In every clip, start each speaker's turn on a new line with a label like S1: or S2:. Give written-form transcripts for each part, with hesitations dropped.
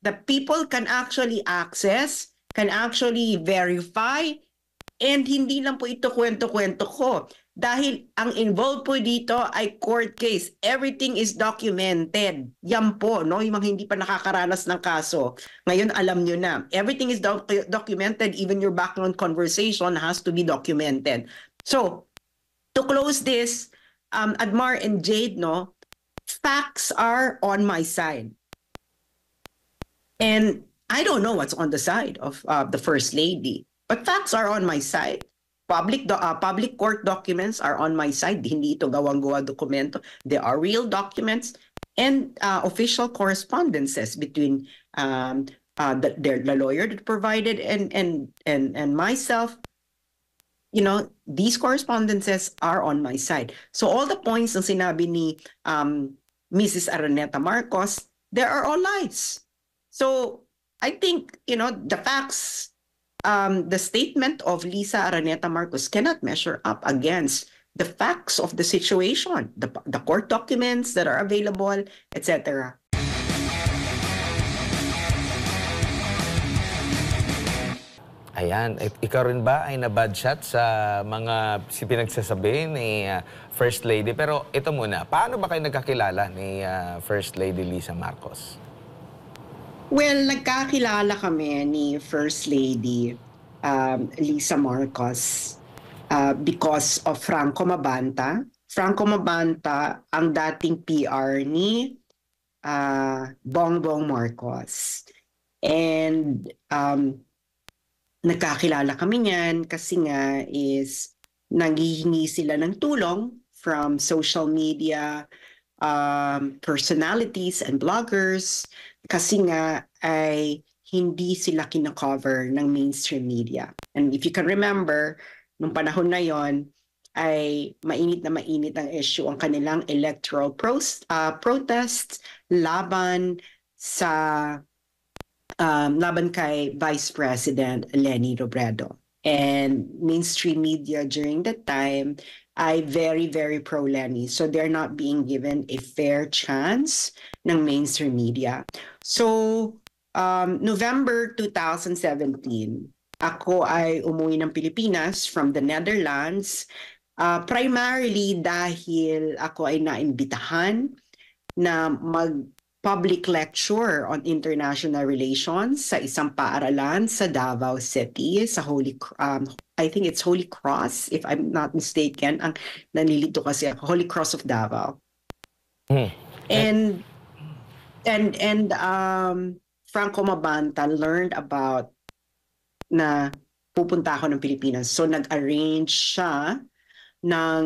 S1: the people can actually access, can actually verify, and hindi lang po ito kwento-kwento ko. Dahil ang involved po dito ay court case. Everything is documented. Yan po, no? Yung mga hindi pa nakakaranas ng kaso. Ngayon, alam nyo na. Everything is documented. Even your background conversation has to be documented. So, to close this, Admar and Jade, no? Facts are on my side. And I don't know what's on the side of the First Lady. But facts are on my side. Public court documents are on my side. Hindi ito gawang-gawa dokumento. They are real documents and official correspondences between the lawyer that provided and myself. You know, these correspondences are on my side. So all the points na sinabi ni Mrs. Araneta Marcos, there are all lies. So I think, you know, the facts, the statement of Lisa Araneta Marcos cannot measure up against the facts of the situation, the court documents that are available, etc.
S2: Ayan, ikaw rin ba ay na-bad shot sa mga pinagsasabi ni First Lady? Pero ito muna, paano ba kayo nagkakilala ni First Lady Lisa Marcos?
S1: Well, nagkakilala kami ni First Lady Lisa Marcos because of Franco Mabanta. Franco Mabanta ang dating PR ni Bongbong Marcos. And nagkakilala kami niyan kasi nga is nanghihingi sila ng tulong from social media personalities and bloggers kasi nga ay hindi sila kina-cover ng mainstream media. And if you can remember, nung panahon na yon ay mainit ang issue ang kanilang electoral protests laban kay Vice President Leni Robredo. And mainstream media during that time ay very, very pro-Leni. So they're not being given a fair chance ng mainstream media. So November 2017, ako ay umuwi ng Pilipinas from the Netherlands primarily dahil ako ay naimbitahan na mag-public lecture on international relations sa isang paaralan sa Davao City, sa I think it's Holy Cross, if I'm not mistaken. Ang nanilito kasi ako, Holy Cross of Davao. And Franco Mabanta learned about na pupunta ako ng Pilipinas. So nag-arrange siya ng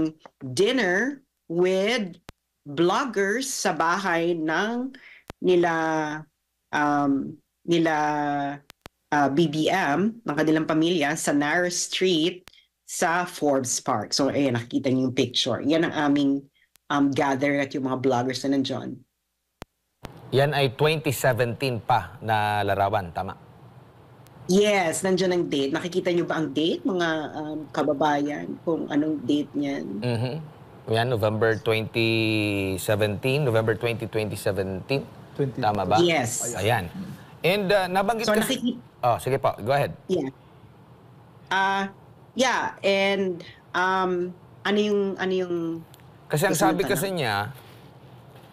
S1: dinner with bloggers sa bahay ng nila BBM, ng kanilang pamilya, sa Nara Street sa Forbes Park. So ayan, nakikita niyo yung picture. Yan ang aming gather at yung mga bloggers na nandyan.
S2: Yan ay 2017 pa na larawan, tama?
S1: Yes, nandiyan ang date. Nakikita niyo ba ang date, mga kababayan, kung anong date niyan?
S2: Yan, November 2017, November 20, 2017. Tama ba?
S1: Yes.
S2: Ayan. And nabanggit kasi... Oh, sige po, go ahead.
S1: Yeah. Yeah, and ano yung
S2: kasi ang sabi kasi niya,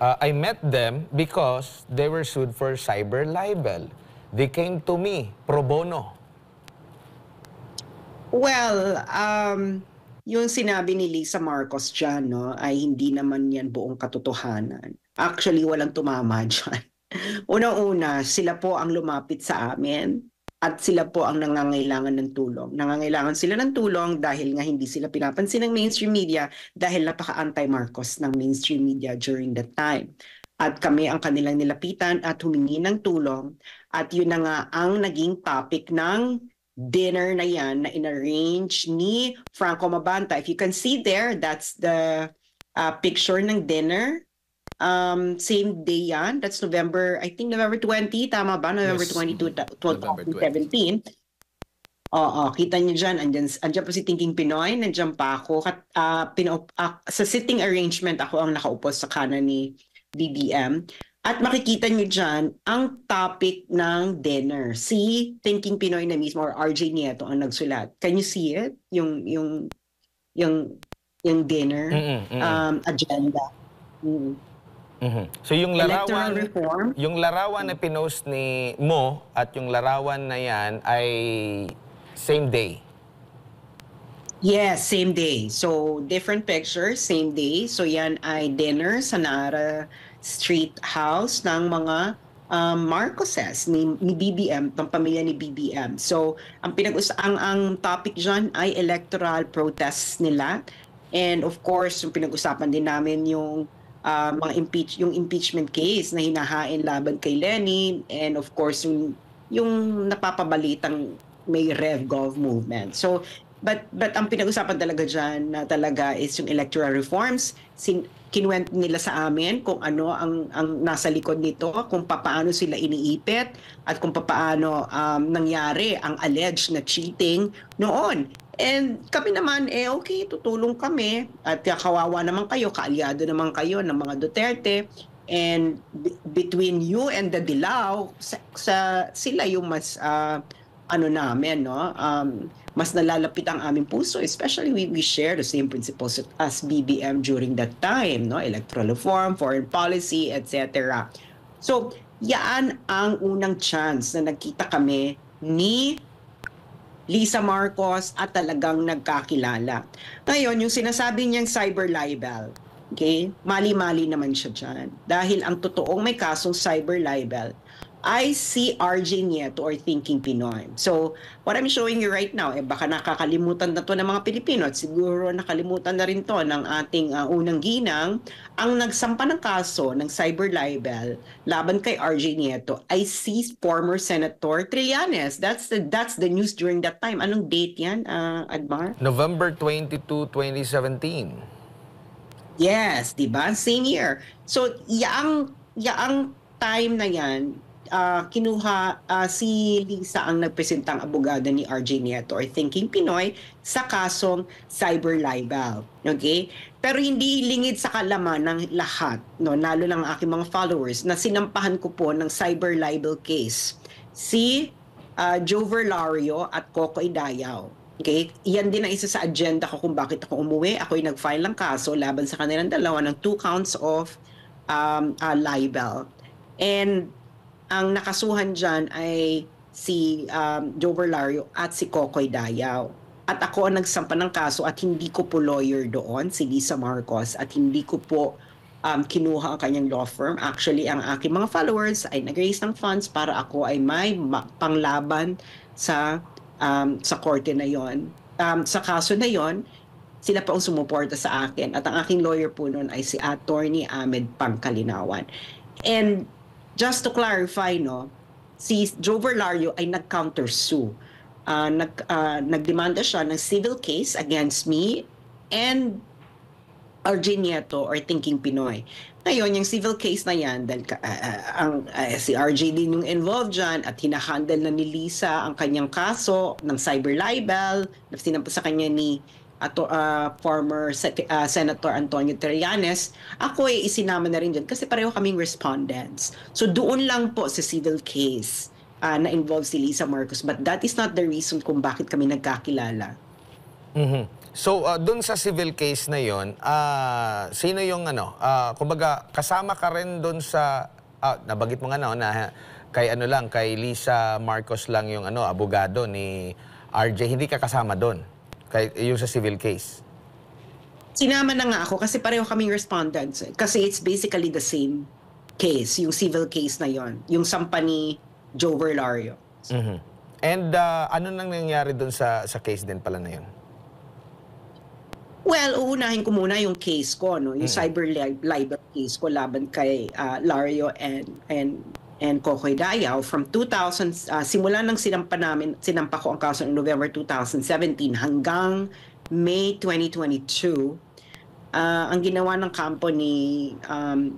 S2: I met them because they were sued for cyber libel. They came to me pro bono.
S1: Well, yung sinabi ni Lisa Marcos dyan, no, ay hindi naman yan buong katotohanan. Actually, walang tumama dyan. Unang-una, sila po ang lumapit sa amin at sila po ang nangangailangan ng tulong. Nangangailangan sila ng tulong dahil nga hindi sila pinapansin ng mainstream media dahil napaka-anti-Marcos ng mainstream media during that time. At kami ang kanilang nilapitan at humingi ng tulong. At yun na nga ang naging topic ng dinner na yan na inarrange ni Franco Mabanta. If you can see there, that's the picture ng dinner. Same day yan. That's November, I think November 20, tama ba? November 22, 2017. Oo, kita niyo dyan. Andyan po si Thinking Pinoy. Nandiyan pa ako. Sa sitting arrangement, ako ang nakaupo sa kanan ni BBM. At makikita nyo dyan ang topic ng dinner. Si Thinking Pinoy na mismo or RJ Nieto ang nagsulat. Can you see it? Yung, yung dinner
S2: Mm, mm.
S1: agenda. Mm.
S2: Mhm. So
S1: Electoral reform.
S2: yung larawan na pinost ni mo at yung larawan na yan ay same day.
S1: Yes, same day. So, different pictures, same day. So, yan ay dinner sa Nara Street House ng mga Marcoses ni BBM, ng pamilya ni BBM. So, ang topic dyan ay electoral protests nila. And of course, yung pinag-usapan din namin yung yung impeachment case na hinahain laban kay Lenny, and of course yung napapabalitang may RevGov movement. So but ang pinag-usapan talaga diyan na talaga is yung electoral reforms. Kinuwento nila sa amin kung ano ang nasa likod nito, kung paano sila iniipit at kung paano nangyari ang alleged na cheating noon. And kami naman, okay, tutulong kami at kawawa naman kayo, kaalyado naman kayo ng mga Duterte. And between you and the Dilaw, sila yung mas namin, no? Mas nalalapit ang aming puso, especially we share the same principles as BBM during that time, no? Electoral reform, foreign policy, etc. So, yan ang unang chance na nagkita kami ni Lisa Marcos at talagang nagkakilala. Ngayon, yung sinasabi niyang cyber libel, okay, mali-mali naman siya dyan. Dahil ang totoong may kasong cyber libel ay si RJ Nieto or Thinking Pinoy. So, what I'm showing you right now, baka nakakalimutan na to ng mga Pilipino at siguro nakalimutan na rin to ng ating unang ginang. Ang nagsampa ng kaso ng cyber libel laban kay RJ Nieto ay si former Senator Trillanes. That's the news during that time. Anong date yan, Admar?
S2: November 22, 2017.
S1: Yes, di ba? Same year. So, yaang time na yan, kinuha si Lisa ang nagpresentang abogado ni RJ Nieto or Thinking Pinoy sa kasong cyber libel. Okay? Pero hindi lingid sa kalaman ng lahat, no, lalo ng aking mga followers, na sinampahan ko po ng cyber libel case si Joe Verlario at Cocoy Dayaw. Okay? Yan din ang isa sa agenda ko kung bakit ako umuwi. Ako'y nag-file ng kaso laban sa kanilang dalawa ng 2 counts of libel. And ang nakasuhan dyan ay si Joe Verlario at si Cocoy Dayaw. At ako ang nagsampa ng kaso at hindi ko po lawyer doon, si Lisa Marcos, at hindi ko po kinuha ang kanyang law firm. Actually, ang aking mga followers ay nag-raise ng funds para ako ay may panglaban sa korte na yon. Sa kaso na yon, sila pa ang sumuporta sa akin. At ang aking lawyer po noon ay si Attorney Ahmed Pangkalinawan. And just to clarify, no, si Joe Verlario ay nag-countersue. Nagdemanda siya ng civil case against me and RJ Nieto or Thinking Pinoy. Ngayon, yung civil case na yan, dahil si RJ din yung involved dyan at hinahandle na ni Lisa ang kanyang kaso ng cyber libel na sinampa sa kanya ni former Senator Antonio Trillanes, ako ay isinama na rin dyan kasi pareho kaming respondents. So doon lang po sa civil case na involved si Lisa Marcos, but that is not the reason kung bakit kami nagkakilala.
S2: Mhm. So doon sa civil case na yon, sino yung kumbaga kasama ka rin doon sa nabanggit mo nga na kay Lisa Marcos lang yung abogado ni RJ, hindi ka kasama doon? Yung sa civil case?
S1: Sinama na nga ako kasi pareho kaming respondents. Kasi it's basically the same case, yung civil case na yon, yung sampa ni Joe Verlario.
S2: Mm-hmm. And ano nang nangyari doon sa case din pala na yun?
S1: Well, uunahin ko muna yung case ko, no? Yung cyber libel case ko laban kay Lario and Cocoy Dayaw from 2000, simula nang sinampa ko ang kaso noong November 2017 hanggang May 2022, ang ginawa ng kampo ni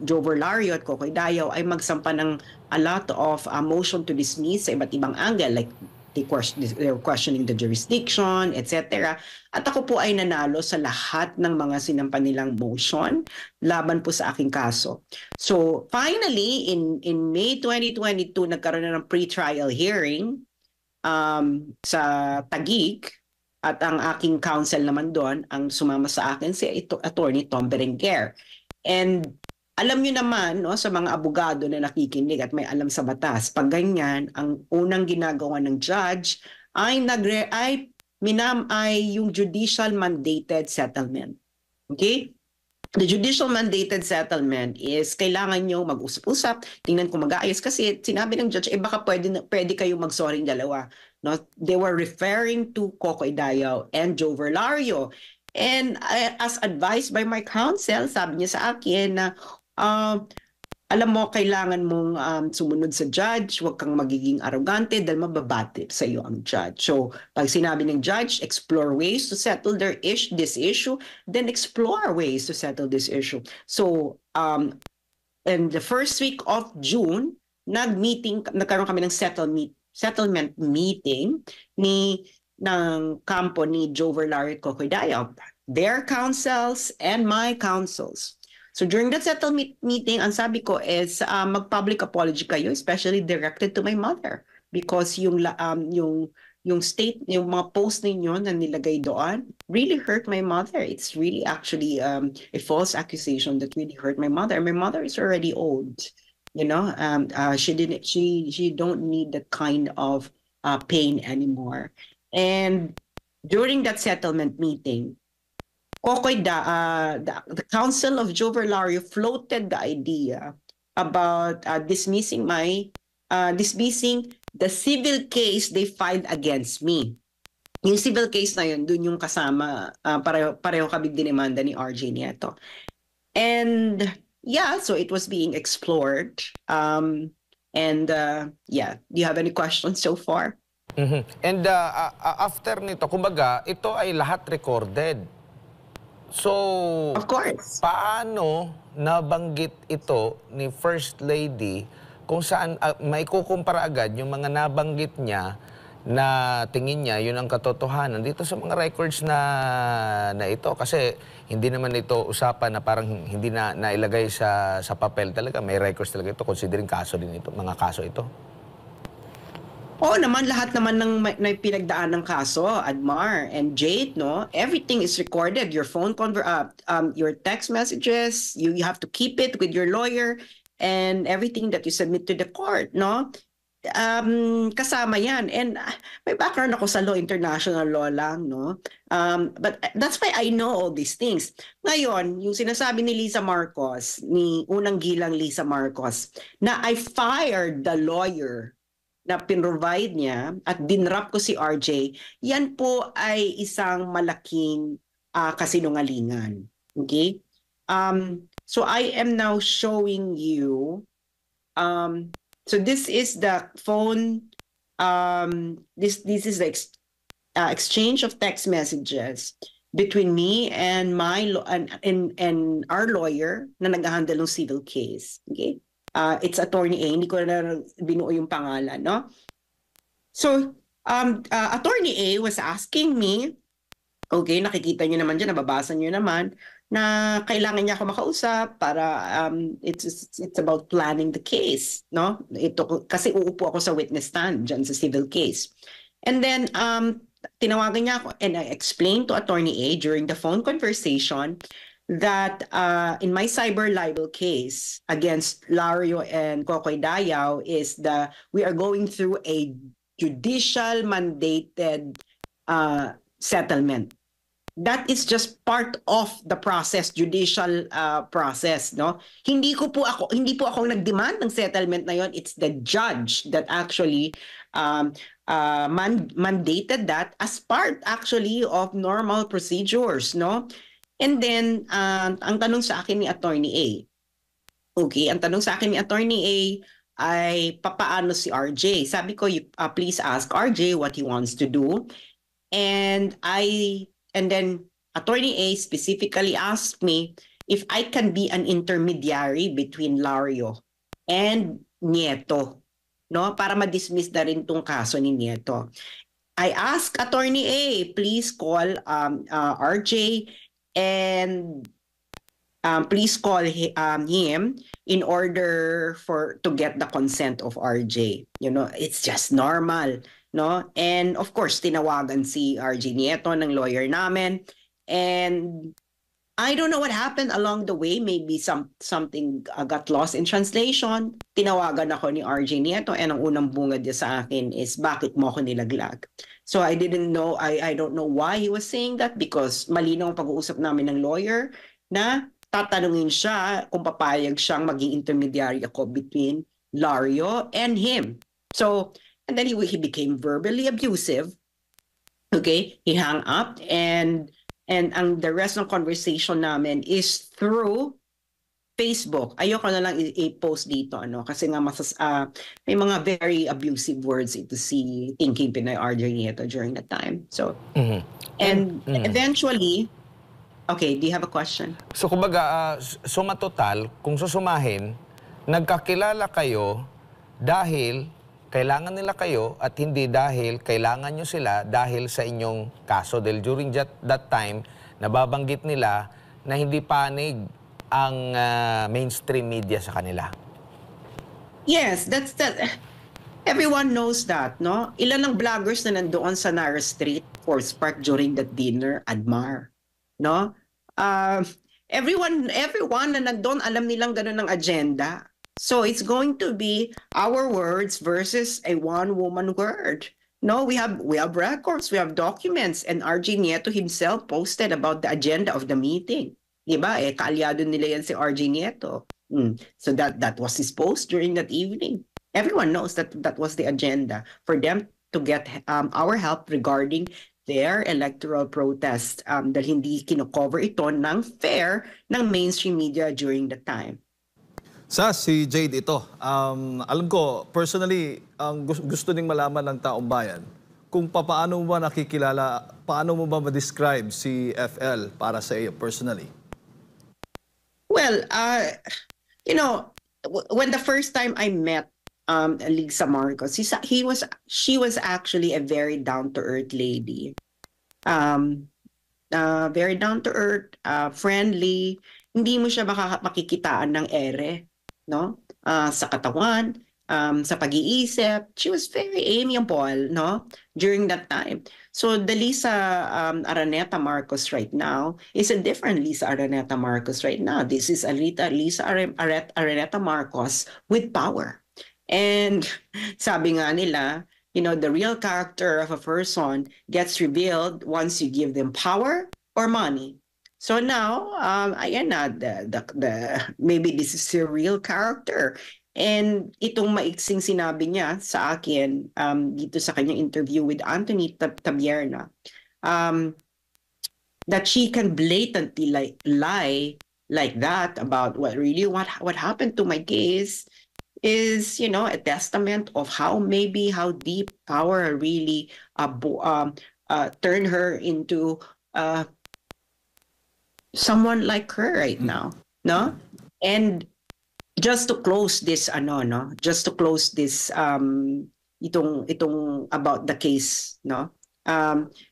S1: Joe Verlario at Cocoy Dayaw ay magsampa ng a lot of motion to dismiss sa iba't ibang angle, like they're questioning the jurisdiction, etc. At ako po ay nanalo sa lahat ng mga sinampa nilang motion laban po sa aking kaso. So finally, in May 2022, nagkaroon na ng pre-trial hearing sa Taguig. At ang aking counsel naman doon, ang sumama sa akin si Attorney Tom Berenguer. And alam niyo naman, no, sa mga abogado na nakikinig at may alam sa batas, pag ganyan, ang unang ginagawa ng judge ay yung judicial mandated settlement. Okay? The judicial mandated settlement is kailangan nyo mag-usap-usap, tingnan kung mag-aayos kasi sinabi ng judge, baka pwede kayong mag-sorry dalawa. No? They were referring to Kokoy Dayaw and Joe Verlario. And as advised by my counsel, sabi niya sa akin na alam mo, kailangan mong sumunod sa judge, huwag kang magiging arrogante dahil mababati sa iyo ang judge. So, pag sinabi ng judge, explore ways to settle this issue, then explore ways to settle this issue. So, in the first week of June, nagkaroon kami ng settlement meeting ng kampo ni Joe Verlario at Kokoy Dayaw, their counsels and my counsels. So during that settlement meeting, ang sabi ko is mag-public apology kayo, especially directed to my mother, because yung mga post ninyo na nilagay doon really hurt my mother. It's really actually a false accusation that really hurt my mother. My mother is already old, you know. She don't need that kind of pain anymore. And during that settlement meeting, the counsel of Joe Verlario floated the idea about dismissing the civil case they filed against me. Yung civil case na yun, dun yung kasama, pareho kami dinemanda ni RJ Nieto. And yeah, so it was being explored. Yeah, do you have any questions so far?
S2: Mm-hmm. And after nito, kumbaga, ito ay lahat recorded. So,
S1: of course,
S2: paano nabanggit ito ni First Lady kung saan may kukumpara agad yung mga nabanggit niya na tingin niya yun ang katotohanan dito sa mga records na ito? Kasi hindi naman ito usapan na parang hindi na nailagay sa papel talaga. May records talaga ito, considering kaso din ito, mga kaso ito.
S1: Oo naman, lahat naman ng may pinagdaan ng kaso, Admar and Jade, no? Everything is recorded. Your phone your text messages, you have to keep it with your lawyer and everything that you submit to the court, no? Kasama yan. And may background ako sa law, international law lang, no? But that's why I know all these things. Ngayon, yung sinasabi ni Lisa Marcos, ni unang gilang Lisa Marcos, na I fired the lawyer na pinrovide niya at dinrap ko si RJ, yan po ay isang malaking kasinungalingan. Okay? So I am now showing you, so this is the phone, this is the exchange of text messages between me and and our lawyer na nag-handle ng civil case. Okay? It's Attorney A, hindi ko na binuo yung pangalan, no? So, Attorney A was asking me, okay, nakikita niyo naman dyan, nababasa niyo naman, na kailangan niya ako makausap para it's about planning the case, no? Ito, kasi uupo ako sa witness stand dyan sa civil case. And then, tinawagan niya ako and I explained to Attorney A during the phone conversation that in my cyber libel case against Lario and Kokoy Dayaw we are going through a judicial mandated settlement. That is just part of the process, judicial process, no? Hindi po ako nag-demand ng settlement na yon. It's the judge that actually mandated that as part actually of normal procedures, no? And then, ang tanong sa akin ni Attorney A, okay, ang tanong sa akin ni Attorney A ay papaano si RJ. Sabi ko, please ask RJ what he wants to do. And then Attorney A specifically asked me if I can be an intermediary between Lario and Nieto. no, para ma-dismiss na rin tong kaso ni Nieto. I asked Attorney A, please call RJ and please call him in order to get the consent of RJ. You know, it's just normal, no? And of course, tinawagan si RJ Nieto ng lawyer namin, and I don't know what happened along the way. Maybe something got lost in translation. Tinawagan ako ni RJ Nieto, and ang unang bungad niya sa akin is, bakit mo ako nilaglag? So I didn't know, I don't know why he was saying that, because malinaw ang pag-uusap namin ng lawyer na tatanungin siya kung papayag siyang maging intermediary ako between Lario and him. So, and then he became verbally abusive. Okay, he hung up, and the rest ng conversation namin is through Facebook. Ayoko na lang i-post dito, ano, kasi nga may mga very abusive words ito si Thinking Pinoy RJ Nieto during that time. So, and eventually, okay, do you have a question?
S2: So kumbaga, suma total, kung susumahin, nagkakilala kayo dahil kailangan nila kayo at hindi dahil kailangan nyo sila dahil sa inyong kaso. Dahil during that time, nababanggit nila na hindi panig ang mainstream media sa kanila.
S1: Yes, that's that. Everyone knows that, no? Ilan ng vloggers na nandoon sa Nara Street, Forest Park during that dinner, admire, no? Everyone na nandoon, alam nilang ganun ang agenda. So it's going to be our words versus a one-woman word. No, we have records, we have documents, and RJ Nieto himself posted about the agenda of the meeting. Diba? Kaalyado nila yan si RJ Nieto. So that was his post during that evening. Everyone knows that was the agenda for them to get our help regarding their electoral protest, dahil hindi kino-cover ito ng fair ng mainstream media during the time.
S3: Si Jade ito, alam ko, personally, ang gusto ding malaman ng taong bayan, kung paano mo ba nakikilala, paano mo ba ma-describe si FL para sa iyo personally?
S1: Well, you know, when the first time I met Lisa Marcos, she was actually a very down-to-earth lady. Very down-to-earth, friendly. Hindi mo siya makikitaan ng ere, no? Sa katawan, sa pag-iisip. She was very amiable, no? During that time. So the Lisa Araneta Marcos right now is a different Lisa Araneta Marcos right now. This is a Lisa Araneta Marcos with power. And sabi nga nila, you know, the real character of a person gets revealed once you give them power or money. So now, ayan na, maybe this is a real character. And itong maiksing sinabi niya sa akin dito sa kanyang interview with Anthony Tabierna, that she can blatantly lie like that about what happened to my case is, you know, a testament of how deep power really turned her into someone like her right now, no? And just to close this itong about the case, no?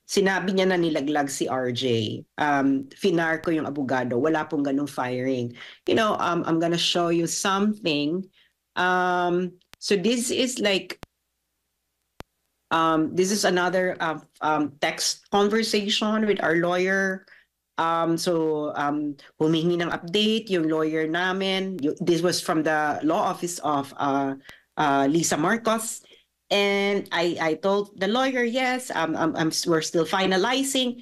S1: Sinabi niya na nilaglag si RJ. Finar ko yung abogado, wala pong ganung firing. You know, I'm gonna show you something. So this is like this is another text conversation with our lawyer. Humingi ng update yung lawyer namin. This was from the law office of Lisa Marcos, and I told the lawyer, yes, we're still finalizing.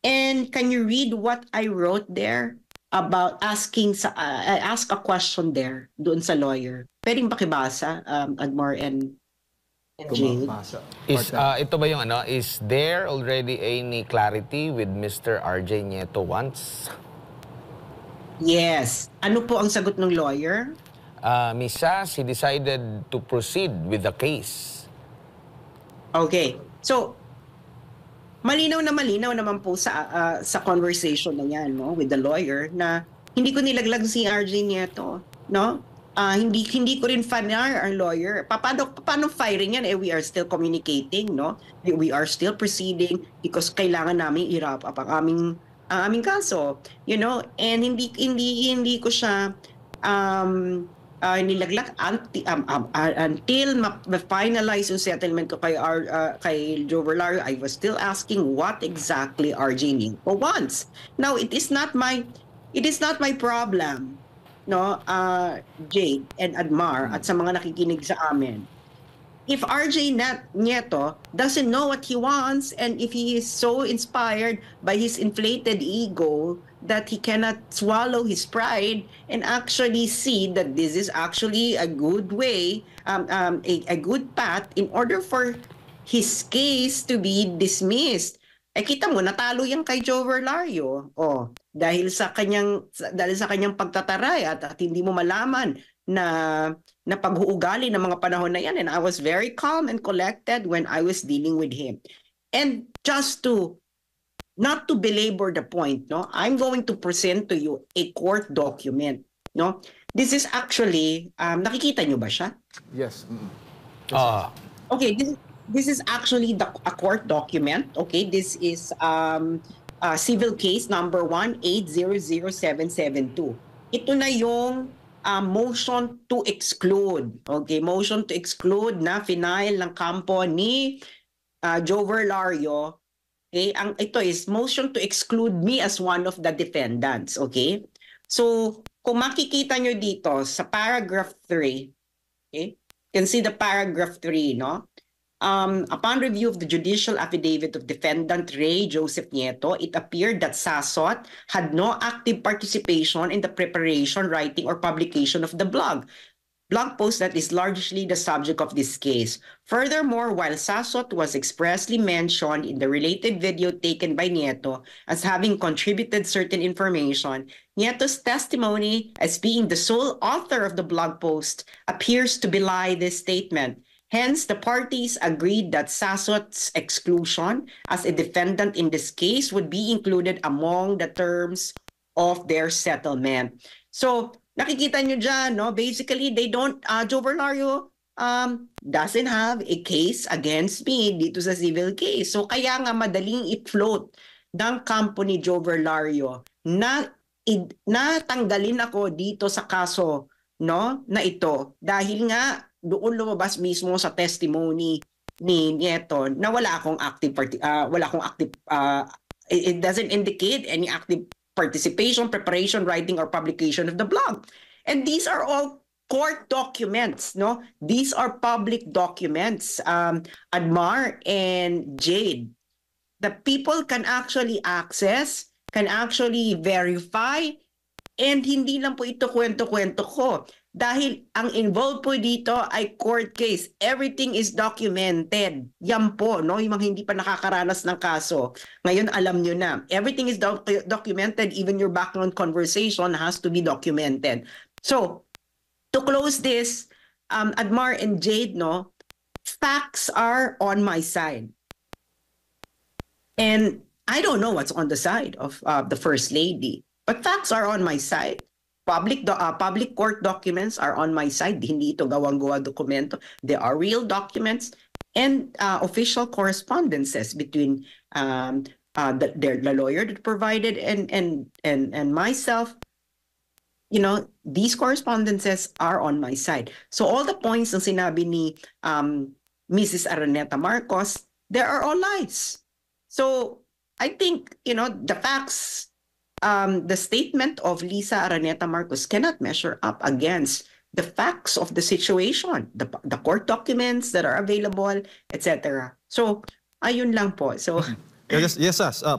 S1: And can you read what I wrote there about asking? I asked a question there doon sa lawyer. Pwedeng pakibasa, Admar and Jade.
S2: Ito ba yung ano? Is there already any clarity with Mr. RJ Nieto once?
S1: Yes. Ano po ang sagot ng lawyer?
S2: Misa, she decided to proceed with the case.
S1: Okay. So, malinaw naman po sa conversation na yan, no, with the lawyer, na hindi ko nilaglag si RJ Nieto, no? hindi ko rin fanar ang lawyer. Paano firing yan? We are still communicating, no? We are still proceeding because kailangan namin i-wrap up ang aming kaso, you know? And hindi ko siya nilaglak until ma-finalize yung settlement ko kay Joe Verlario. I was still asking what exactly RJ Ninco wants. Now, it is not my problem, no, Jade and Admar at sa mga nakikinig sa amin. If RJ Nieto doesn't know what he wants, and if he is so inspired by his inflated ego that he cannot swallow his pride and actually see that this is actually a good way, a good path in order for his case to be dismissed. Kita mo, natalo yan kay Joe Verlario. Dahil sa kanyang pagtataray at hindi mo malaman na pag-uugali ng mga panahon na yan. And I was very calm and collected when I was dealing with him. And just not to belabor the point, no, I'm going to present to you a court document, no. This is actually, nakikita nyo ba siya?
S3: Yes.
S1: Okay, this is actually a court document. Okay, this is civil case number 1800772. Ito na yung motion to exclude. Okay, motion to exclude na final ng kampo ni Joe Verlario. Okay, ito is motion to exclude me as one of the defendants. Okay, so kung makikita nyo dito sa paragraph 3, okay, you can see the paragraph 3, no? Upon review of the judicial affidavit of defendant Ray Joseph Nieto, it appeared that Sasot had no active participation in the preparation, writing, or publication of the blog post that is largely the subject of this case. Furthermore, while Sasot was expressly mentioned in the related video taken by Nieto as having contributed certain information, Nieto's testimony as being the sole author of the blog post appears to belie this statement. Hence, the parties agreed that Sasot's exclusion as a defendant in this case would be included among the terms of their settlement. So, nakikita nyo dyan, no? Basically, Joe Verlario doesn't have a case against me dito sa civil case. So, kaya nga madaling i-float ng kampo ni Joe Verlario na tanggalin ako dito sa kaso, no, na ito. Dahil nga, doon lumabas mismo sa testimony ni Nieto na wala akong active it doesn't indicate any active participation, preparation, writing, or publication of the blog. And these are all court documents, no? These are public documents, Admar and Jade. The people can actually access, can actually verify, and hindi lang po ito kwento-kwento ko. Dahil ang involved po dito ay court case. Everything is documented. Yan po, no? Yung mga hindi pa nakakaranas ng kaso. Ngayon, alam nyo na. Everything is documented. Even your background conversation has to be documented. So, to close this, Admar and Jade, no? Facts are on my side. And I don't know what's on the side of the First Lady. But facts are on my side. Public court documents are on my side. Hindi ito gawang-gawa dokumento. They are real documents and official correspondences between the lawyer that provided and myself. You know, these correspondences are on my side. So all the points na sinabi ni Mrs. Araneta Marcos, there are all lies. So I think, you know, the facts, the statement of Lisa Araneta Marcos cannot measure up against the facts of the situation, the court documents that are available, etc. So, ayun lang po. So,
S3: yes,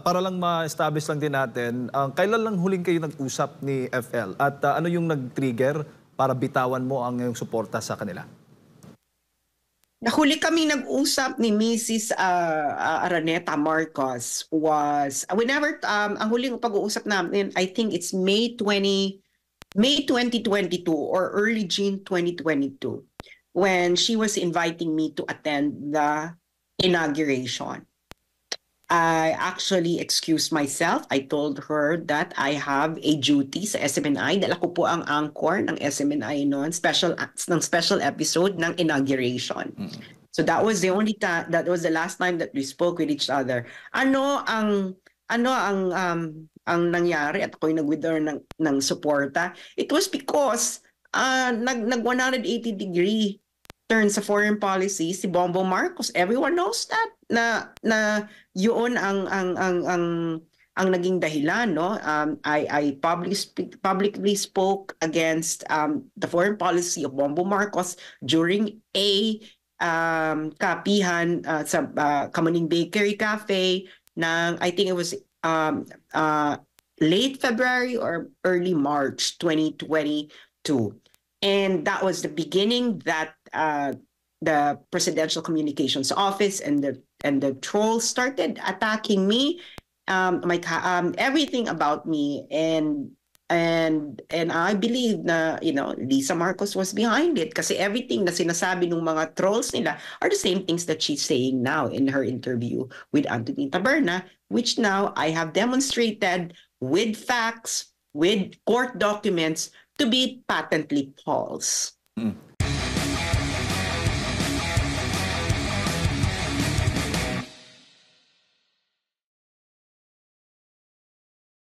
S3: para lang ma-establish lang din natin, kailan lang huling kayo nag-usap ni FL at ano yung nag-trigger para bitawan mo ang iyong suporta sa kanila?
S1: Nahuli kami nag-usap ni Mrs. Araneta Marcos was, whenever, ang huling pag-uusap namin, I think it's May 2022 or early June 2022, when she was inviting me to attend the inauguration. I actually excused myself. I told her that I have a duty sa SMNI dahil ako po ang anchor ng SMNI noon, special episode ng inauguration. So that was the only time, that was the last time that we spoke with each other. Ano ang nangyari at ako'y nag-withdraw ng suporta? It was because nag 180-degree turn sa foreign policy si Bongbong Marcos. Everyone knows that na yun ang naging dahilan, no? I publicly spoke against the foreign policy of Bongbong Marcos during a kapihan sa Kamuning Bakery Cafe ng, I think it was late February or early March 2022. And that was the beginning that the Presidential Communications Office and the trolls started attacking me, everything about me, and I believe na, Lisa Marcos was behind it kasi everything na sinasabi ng mga trolls nila are the same things that she's saying now in her interview with Anthony Taberna, which now I have demonstrated with facts, with court documents, to be patently false.